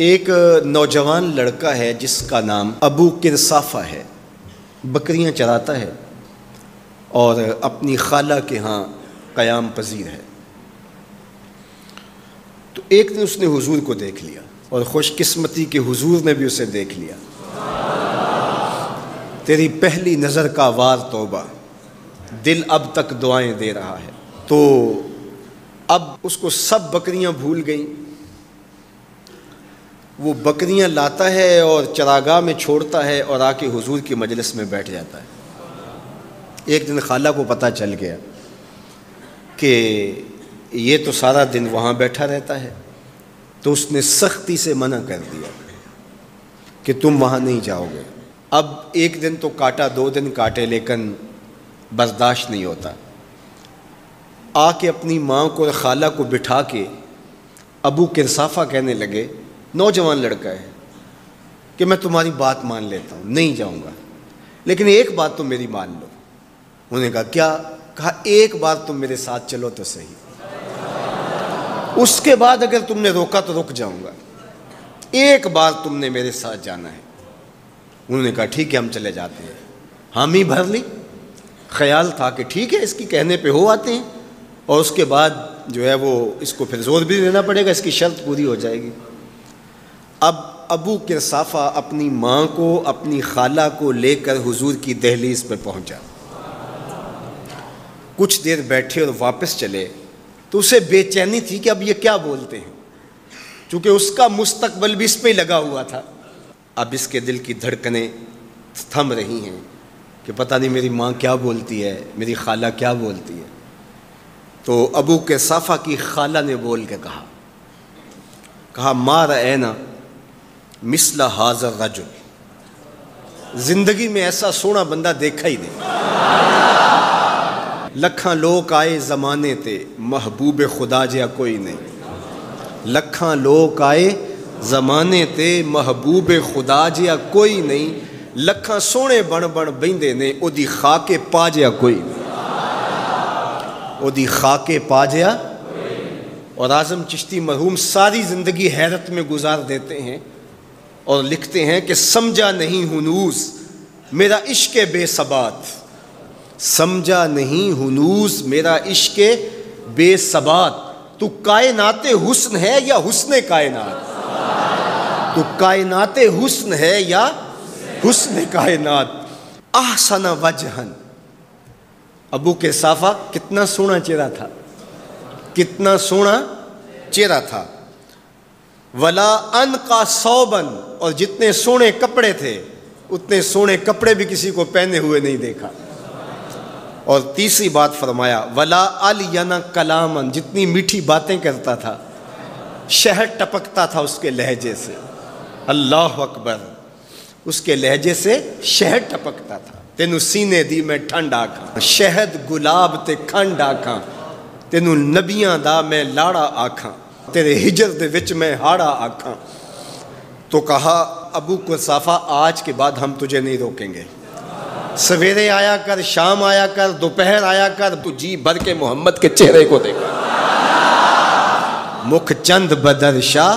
ایک نوجوان لڑکا ہے جس کا نام ابو کرصافہ ہے، بکریاں چراتا ہے اور اپنی خالہ کے ہاں قیام پذیر ہے۔ تو ایک دن اس نے حضور کو دیکھ لیا اور خوش قسمتی کہ حضور نے بھی اسے دیکھ لیا۔ تیری پہلی نظر کا وار توبہ، دل اب تک دعائیں دے رہا ہے۔ تو اب اس کو سب بکریاں بھول گئیں، وہ بکریاں لاتا ہے اور چراگاہ میں چھوڑتا ہے اور آ کے حضور کی مجلس میں بیٹھ جاتا ہے۔ ایک دن خالہ کو پتہ چل گیا کہ یہ تو سارا دن وہاں بیٹھا رہتا ہے، تو اس نے سختی سے منع کر دیا کہ تم وہاں نہیں جاؤ گے۔ اب ایک دن تو کاٹا، 2 دن کاٹے، لیکن برداشت نہیں ہوتا۔ آ کے اپنی ماں کو اور خالہ کو بٹھا کے ابو کرصافہ کہنے لگے، نوجوان لڑکا ہے، کہ میں تمہاری بات مان لیتا ہوں، نہیں جاؤں گا، لیکن ایک بات تم میری مان لو۔ انہوں نے کہا کیا؟ کہا ایک بار تم میرے ساتھ چلو تو صحیح، اس کے بعد اگر تم نے روکا تو رک جاؤں گا، ایک بار تم نے میرے ساتھ جانا ہے۔ انہوں نے کہا ٹھیک ہے، ہم چلے جاتے ہیں۔ حامی بھر لی، خیال تھا کہ ٹھیک ہے اس کی کہنے پہ ہو آتے ہیں، اور اس کے بعد جو ہے وہ اس کو پھر زور بھی دینا پڑے گا، اس کی شرط پوری ہو جائے گی۔ اب ابو کرصافہ اپنی ماں کو، اپنی خالہ کو لے کر حضور کی دہلیز پہ پہنچا۔ کچھ دیر بیٹھے اور واپس چلے تو اسے بے چینی تھی کہ اب یہ کیا بولتے ہیں، چونکہ اس کا مستقبل بھی اس پہ لگا ہوا تھا۔ اب اس کے دل کی دھڑکنیں تھم رہی ہیں کہ پتہ نہیں میری ماں کیا بولتی ہے، میری خالہ کیا بولتی ہے۔ تو ابو کرصافہ کی خالہ نے بول کے کہا ما رأینا مثل ھذا الرجل، زندگی میں ایسا سونا بندہ دیکھا ہی نہیں۔ لکھاں لوگ آئے زمانے تے، محبوب خدا جیا کوئی نہیں۔ لکھاں لوگ آئے زمانے تے، محبوب خدا جیا کوئی نہیں۔ لکھاں سونے بن بیندے نے، او دی خاکے پا جیا کوئی نہیں، او دی خاکے پا جیا۔ اور اعظم چشتی مرحوم ساری زندگی حیرت میں گزار دیتے ہیں اور لکھتے ہیں کہ سمجھا نہیں ہنوز میرا عشق بے ثبات، سمجھا نہیں ہنوز میرا عشق بے ثبات، تو کائنات حسن ہے یا حسن کائنات، تو کائنات حسن ہے یا حسن کائنات۔ احسن وجہن، ابو کرصافہ کتنا سونا چہرہ تھا، کتنا سونا چہرہ تھا۔ ولا انقا ثوبن، اور جتنے سونے کپڑے تھے اتنے سونے کپڑے بھی کسی کو پہنے ہوئے نہیں دیکھا۔ اور تیسری بات فرمایا ولا الین کلامن، جتنی میٹھی باتیں کرتا تھا، شہد ٹپکتا تھا اس کے لہجے سے۔ اللہ اکبر، اس کے لہجے سے شہد ٹپکتا تھا۔ تینوں سینے دی میں ٹھنڈ آکھاں، شہد گلاب تے کھنڈ آکھاں، تینوں نبیاں دا میں لاڑا آکھاں، تیرے ہجر دے وچ میں ہاڑا آکھاں۔ تو کہا ابو کرصافہ آج کے بعد ہم تجھے نہیں روکیں گے، سویرے آیا کر، شام آیا کر، دوپہر آیا کر، تو جی بھر کے محمد کے چہرے کو دیکھا۔ مکھ چند بدر شاہ،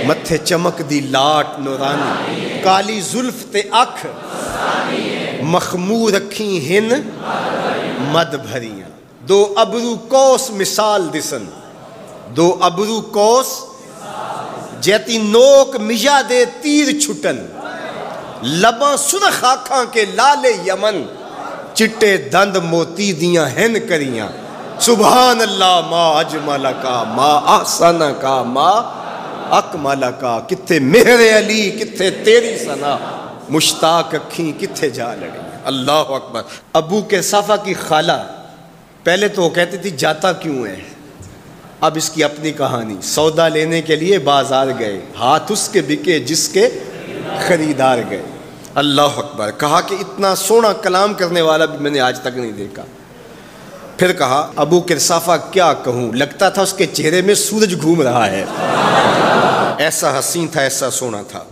متھے چمک دی لاٹ نورانی، کالی زلف تے اکھ، مخمور رکھیں ہن مد بھریاں، دو ابرو کوس مثال دسن، دو ابرو کوس جیتی نوک مجا دے تیر چھٹن، لباں سرخ آنکھاں کے لال یمن، چٹے دند موتی دیاں ہن کریاں۔ سبحان اللہ ما اجمل کا، ما احسن کا، ما اکمل کا۔ کتھے مہر علی، کتھے تیری ثنا، مشتاق اکھیں کتھے جا لڑی۔ اللہ اکبر۔ ابو کرصافہ کی خالہ پہلے تو وہ کہتی تھی جاتا کیوں ہے، اب اس کی اپنی کہانی۔ سودا لینے کے لیے بازار گئے، ہاتھ اس کے بکے جس کے خریدار گئے۔ اللہ اکبر۔ کہا کہ اتنا سونا کلام کرنے والا بھی میں نے آج تک نہیں دیکھا۔ پھر کہا ابو کرصافہ کیا کہوں، لگتا تھا اس کے چہرے میں سورج گھوم رہا ہے، ایسا حسین تھا، ایسا سونا تھا۔